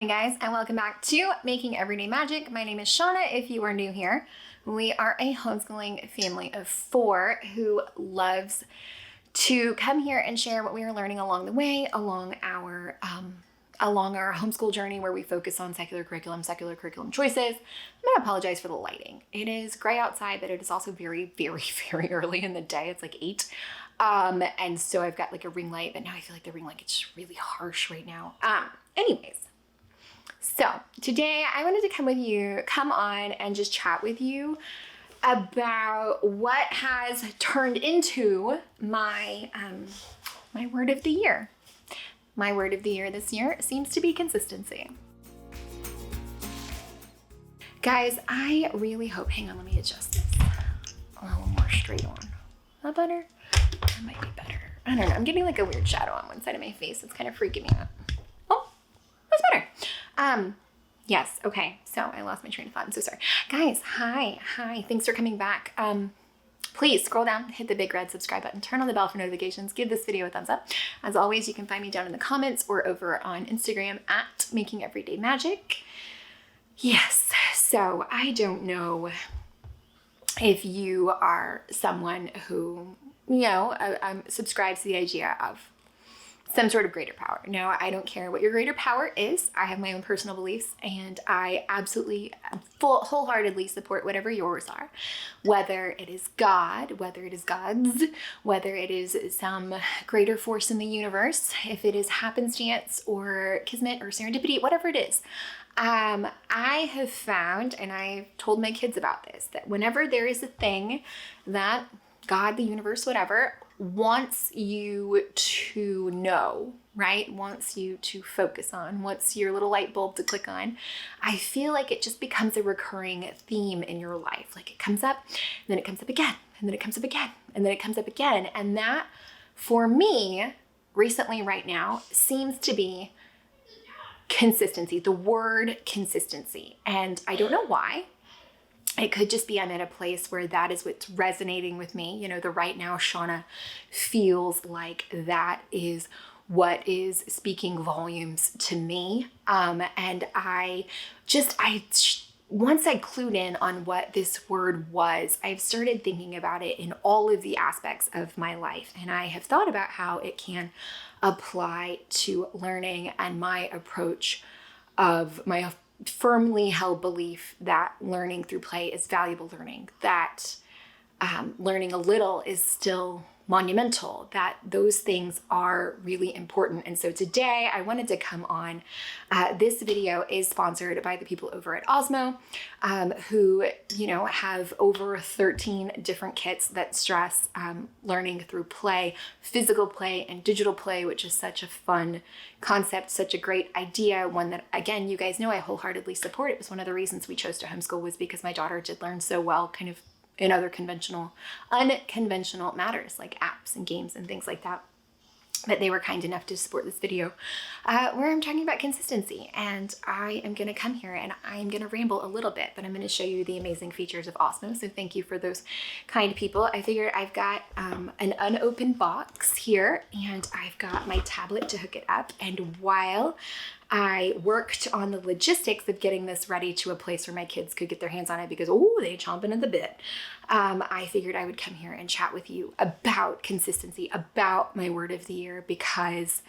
Hey guys, and welcome back to Making Everyday Magic. My name is Shanna if you are new here. We are a homeschooling family of 4 who loves to come here and share what we are learning along the way, along our homeschool journey where we focus on secular curriculum choices. I'm gonna apologize for the lighting. It is gray outside, but it is also very, very, very early in the day. It's like 8. And so I've got like a ring light, but now I feel like the ring light gets really harsh right now. Anyways. So today I wanted to come on and just chat with you about what has turned into my my word of the year. My word of the year this year seems to be consistency. Guys, I really hope, hang on, let me adjust this a little more straight on. Is that better? That might be better. I don't know, I'm getting like a weird shadow on one side of my face. It's kind of freaking me out. Oh, that's better. Yes, okay, so I lost my train of thought. I'm so sorry. Guys, hi, thanks for coming back. Please scroll down, hit the big red subscribe button, turn on the bell for notifications, give this video a thumbs up. As always, you can find me down in the comments or over on Instagram at Making Everyday Magic. Yes, so I don't know if you are someone who, subscribes to the idea of some sort of greater power. Now, I don't care what your greater power is. I have my own personal beliefs, and I absolutely wholeheartedly support whatever yours are. Whether it is God, whether it is gods, whether it is some greater force in the universe, if it is happenstance or kismet or serendipity, whatever it is. I have found, and I've told my kids about this, that whenever there is a thing that God, the universe, whatever, wants you to know, right? Wants you to focus on, wants your little light bulb to click on, I feel like it just becomes a recurring theme in your life. Like it comes up, and then it comes up again, and then it comes up again, and then it comes up again. And that, for me, recently, right now, seems to be consistency, the word consistency. And I don't know why. It could just be I'm at a place where that is what's resonating with me. The Right Now Shanna feels like that is what is speaking volumes to me. And once I clued in on what this word was, I've started thinking about it in all of the aspects of my life. And I have thought about how it can apply to learning and my approach of my firmly held belief that learning through play is valuable learning, that learning a little is still monumental, that those things are really important. And so today I wanted to come on. This video is sponsored by the people over at Osmo, who, have over 13 different kits that stress learning through play, physical play and digital play, which is such a fun concept, such a great idea. One that, again, you guys know I wholeheartedly support. It was one of the reasons we chose to homeschool, was because my daughter did learn so well kind of in other unconventional matters like apps and games and things like that. But they were kind enough to support this video where I'm talking about consistency. And I am going to come here and I'm going to ramble a little bit, but I'm going to show you the amazing features of Osmo. So thank you for those kind people. I figured I've got an unopened box here, and I've got my tablet to hook it up. And while I worked on the logistics of getting this ready to a place where my kids could get their hands on it because, they chomping at the bit. I figured I would come here and chat with you about consistency, about my word of the year, because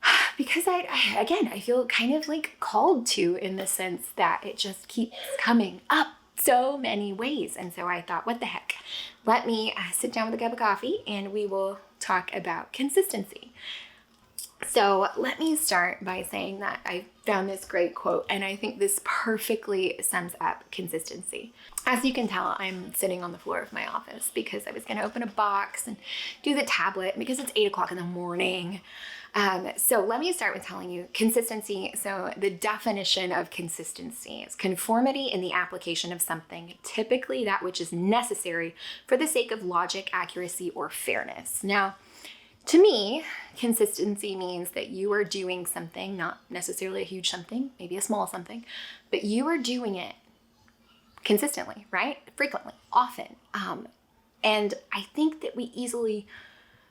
I feel kind of like called to, in the sense that it just keeps coming up so many ways. And so I thought, what the heck? Let me sit down with a cup of coffee and we will talk about consistency. So let me start by saying that I found this great quote, and I think this perfectly sums up consistency. As you can tell, I'm sitting on the floor of my office because I was going to open a box and do the tablet because it's 8 o'clock in the morning. So let me start with telling you consistency. So the definition of consistency is conformity in the application of something, typically that which is necessary for the sake of logic, accuracy, or fairness. Now, to me, consistency means that you are doing something, not necessarily a huge something, maybe a small something, but you are doing it consistently, right? Frequently, often. And I think that we easily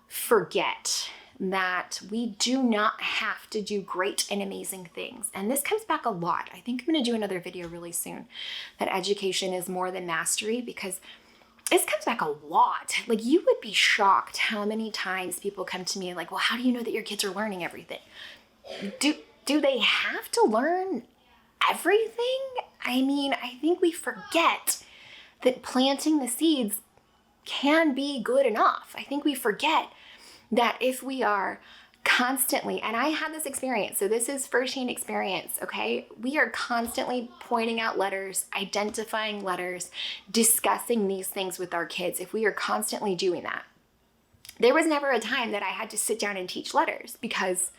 forget that we do not have to do great and amazing things. And this comes back a lot. I think I'm going to do another video really soon, that education is more than mastery, because this comes back a lot. Like, you would be shocked how many times people come to me like, well, how do you know that your kids are learning everything? Do they have to learn everything? I mean, I think we forget that planting the seeds can be good enough. I think we forget that if we are constantly, and I had this experience, so this is firsthand experience, okay? We are constantly pointing out letters, identifying letters, discussing these things with our kids. If we are constantly doing that, there was never a time that I had to sit down and teach letters, because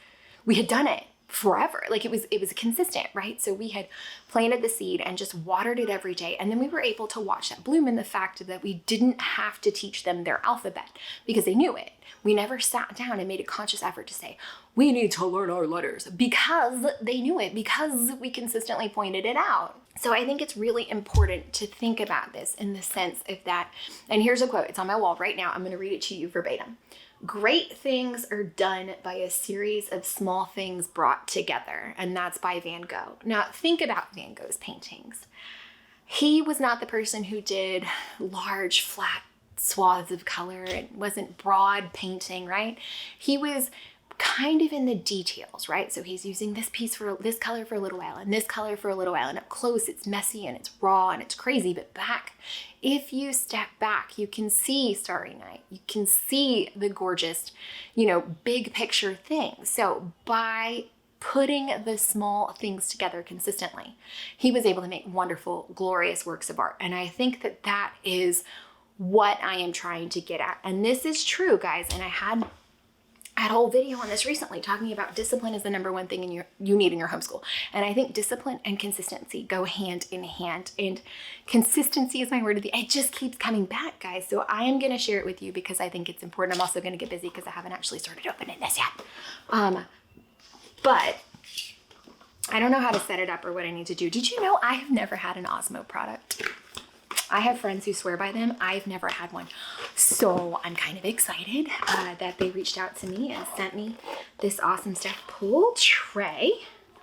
we had done it forever. Like, it was consistent, right? So we had planted the seed and just watered it every day. And then we were able to watch that bloom, in the fact that we didn't have to teach them their alphabet because they knew it. We never sat down and made a conscious effort to say, we need to learn our letters, because they knew it, because we consistently pointed it out. So I think it's really important to think about this in the sense of that. And here's a quote. It's on my wall right now. I'm going to read it to you verbatim. Great things are done by a series of small things brought together. And that's by Van Gogh. Now, think about Van Gogh's paintings. He was not the person who did large, flat swaths of color. It wasn't broad painting, right? He was kind of in the details, right? So he's using this piece for this color for a little while, and this color for a little while, and up close it's messy and it's raw and it's crazy, but back, if you step back, you can see Starry Night. You can see the gorgeous, big picture things. So by putting the small things together consistently, he was able to make wonderful, glorious works of art. And I think that that is what I am trying to get at. And this is true, guys. And I had a whole video on this recently, talking about discipline is the number one thing you need in your homeschool. And I think discipline and consistency go hand in hand. And consistency is my word of the day. It just keeps coming back, guys. So I am going to share it with you because I think it's important. I'm also going to get busy because I haven't actually started opening this yet. But I don't know how to set it up or what I need to do. Did you know I have never had an Osmo product? I have friends who swear by them. I've never had one. So I'm kind of excited that they reached out to me and sent me this awesome stuff. Pull tray.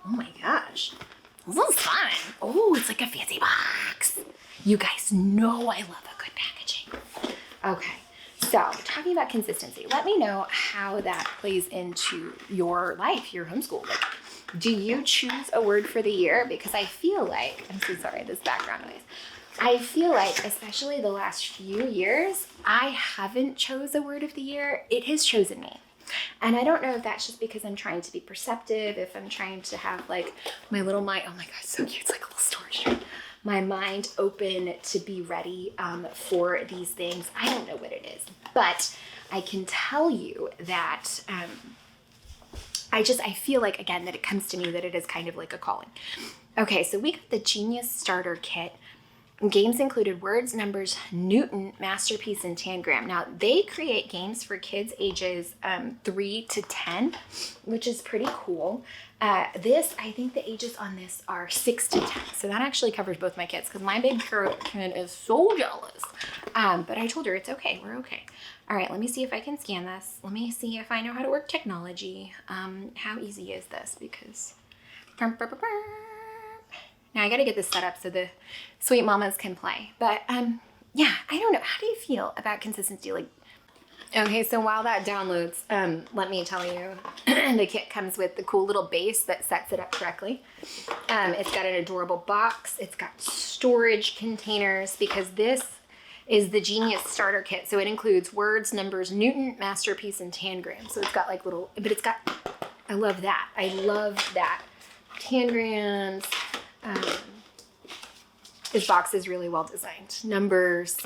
Oh my gosh. This is fun. Oh, it's like a fancy box. You guys know I love a good packaging. Okay. So talking about consistency, let me know how that plays into your life, your homeschool. Like, do you choose a word for the year? Because I feel like, I'm so sorry, this background noise. I feel like, especially the last few years, I haven't chose a word of the year. It has chosen me. And I don't know if that's just because I'm trying to be perceptive, if I'm trying to have like my little mind, oh my God, so cute, it's like a little storage room. My mind open to be ready for these things. I don't know what it is, but I can tell you that I feel like, again, that it comes to me that it is kind of like a calling. Okay, so we got the Genius Starter Kit. Games included words, numbers, Newton, masterpiece, and tangram. Now, they create games for kids ages 3 to 10, which is pretty cool. I think the ages on this are 6 to 10. So that actually covers both my kids, because my big kid is so jealous. But I told her it's okay. We're okay. All right, let me see if I can scan this. Let me see if I know how to work technology. How easy is this? Because... Now I got to get this set up so the sweet mamas can play. But yeah, I don't know. How do you feel about consistency? Like, okay, so while that downloads, let me tell you, the kit comes with the cool little base that sets it up correctly. It's got an adorable box. It's got storage containers, because this is the Genius Starter Kit. So it includes words, numbers, Newton, masterpiece, and tangram. So it's got like little, but it's got, I love that. I love that. Tangrams. This box is really well designed. Numbers.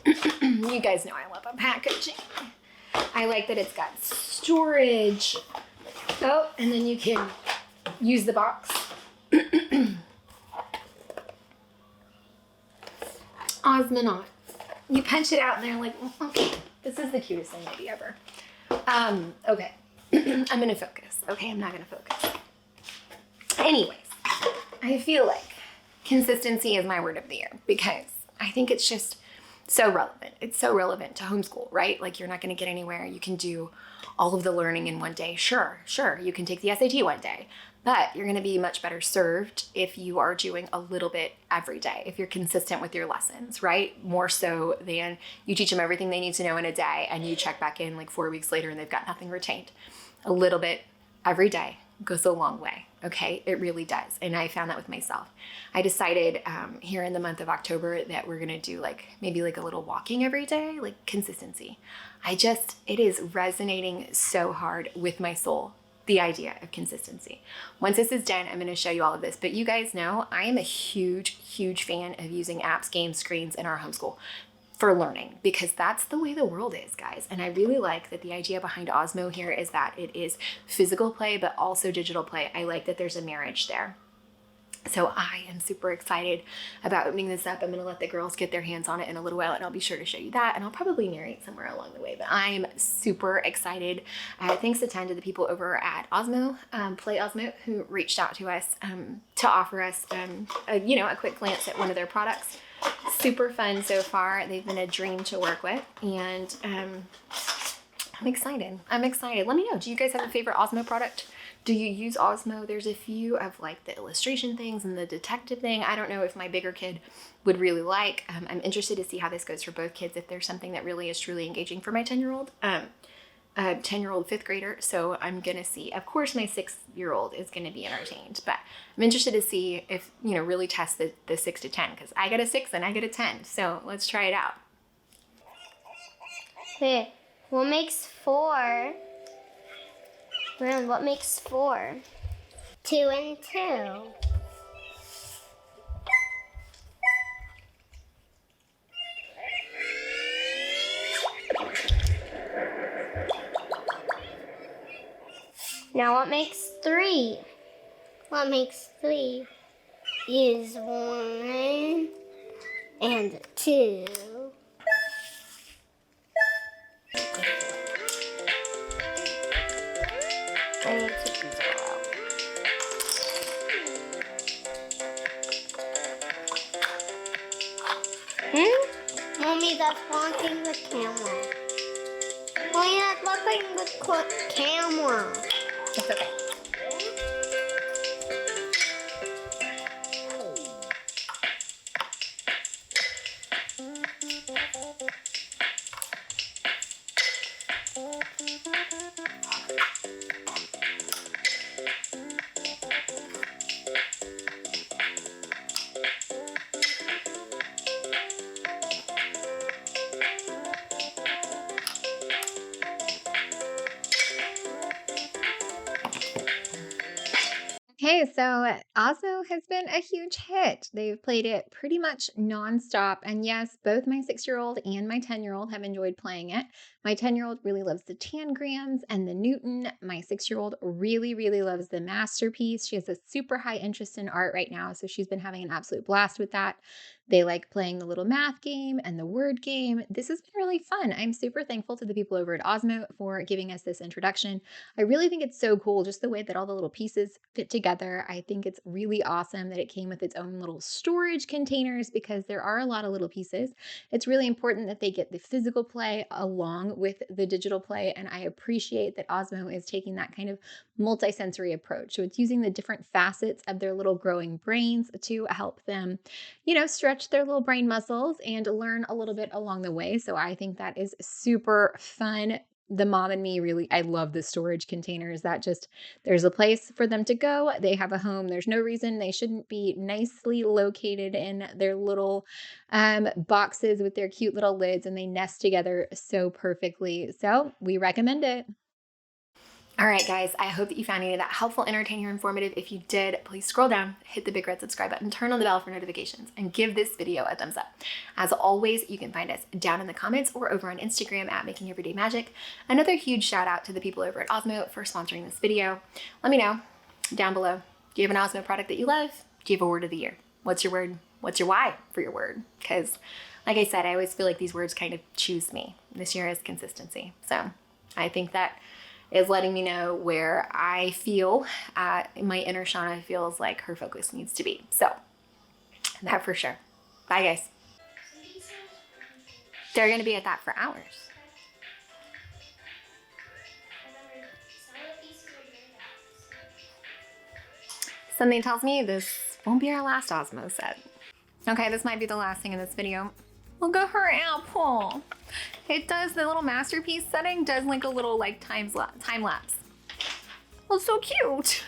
You guys know I love a packaging. I like that it's got storage. Oh, and then you can use the box. Osmo. You punch it out and they're like, okay, this is the cutest thing maybe ever. Okay, I'm gonna focus. Okay, I'm not gonna focus. Anyways, I feel like consistency is my word of the year, because I think it's just so relevant. It's so relevant to homeschool, right? Like, you're not going to get anywhere. You can do all of the learning in one day. Sure, you can take the SAT one day, but you're going to be much better served if you are doing a little bit every day, if you're consistent with your lessons, right? More so than you teach them everything they need to know in a day and you check back in like 4 weeks later and they've got nothing retained. A little bit every day goes a long way. Okay, it really does. And I found that with myself. I decided here in the month of October that we're gonna do maybe a little walking every day, like consistency. It is resonating so hard with my soul, the idea of consistency. Once this is done, I'm gonna show you all of this, but you guys know I am a huge, huge fan of using apps, games, screens in our homeschool for learning, because that's the way the world is, guys. And I really like that the idea behind Osmo here is that it is physical play, but also digital play. I like that there's a marriage there. So I am super excited about opening this up. I'm going to let the girls get their hands on it in a little while, and I'll be sure to show you that. And I'll probably narrate somewhere along the way, but I'm super excited. Thanks a ton to the people over at Osmo, Play Osmo, who reached out to us to offer us a quick glance at one of their products. Super fun so far. They've been a dream to work with, and I'm excited. Let me know, do you guys have a favorite Osmo product? Do you use Osmo? There's a few of like the illustration things and the detective thing. I don't know if my bigger kid would really like. I'm interested to see how this goes for both kids, if there's something that really is truly engaging for my 10-year-old. 10-year-old fifth grader. So I'm going to see. Of course, my 6-year-old is going to be entertained, but I'm interested to see if, really test the 6 to 10, because I got a 6 and I got a 10. So let's try it out. Okay, what makes 4? Well, what makes 4? 2 and 2. Now what makes 3? What makes 3 is 1 and 2. I need to do that out. Mommy, that's blocking the camera. Mommy, that's blocking the camera. It's okay. Okay, so Osmo has been a huge hit. They've played it pretty much nonstop. And yes, both my 6-year-old and my 10-year-old have enjoyed playing it. My 10-year-old really loves the tangrams and the Newton. My 6-year-old really, really loves the masterpiece. She has a super high interest in art right now, so she's been having an absolute blast with that. They like playing the little math game and the word game. This has been really fun. I'm super thankful to the people over at Osmo for giving us this introduction. I really think it's so cool, just the way that all the little pieces fit together. I think it's really awesome that it came with its own little storage containers, because there are a lot of little pieces. It's really important that they get the physical play along with the digital play, and I appreciate that Osmo is taking that kind of multisensory approach. So it's using the different facets of their little growing brains to help them, stretch their little brain muscles and learn a little bit along the way. So I think that is super fun. The mom and me really, I love the storage containers. There's a place for them to go. They have a home. There's no reason they shouldn't be nicely located in their little boxes with their cute little lids, and they nest together so perfectly. So we recommend it. All right, guys, I hope that you found any of that helpful, entertaining, or informative. If you did, please scroll down, hit the big red subscribe button, turn on the bell for notifications, and give this video a thumbs up. As always, you can find us down in the comments or over on Instagram at Making Everyday Magic. Another huge shout out to the people over at Osmo for sponsoring this video. Let me know down below. Do you have an Osmo product that you love? Do you have a word of the year? What's your word? What's your why for your word? Because like I said, I always feel like these words kind of choose me. This year is consistency. So I think that is letting me know where I feel my inner Shanna feels like her focus needs to be. So that for sure. Bye, guys. They're gonna be at that for hours. Something tells me this won't be our last Osmo set. Okay, this might be the last thing in this video. Look at her apple. It does, the little masterpiece setting does like a little like time lapse. Well, it's so cute.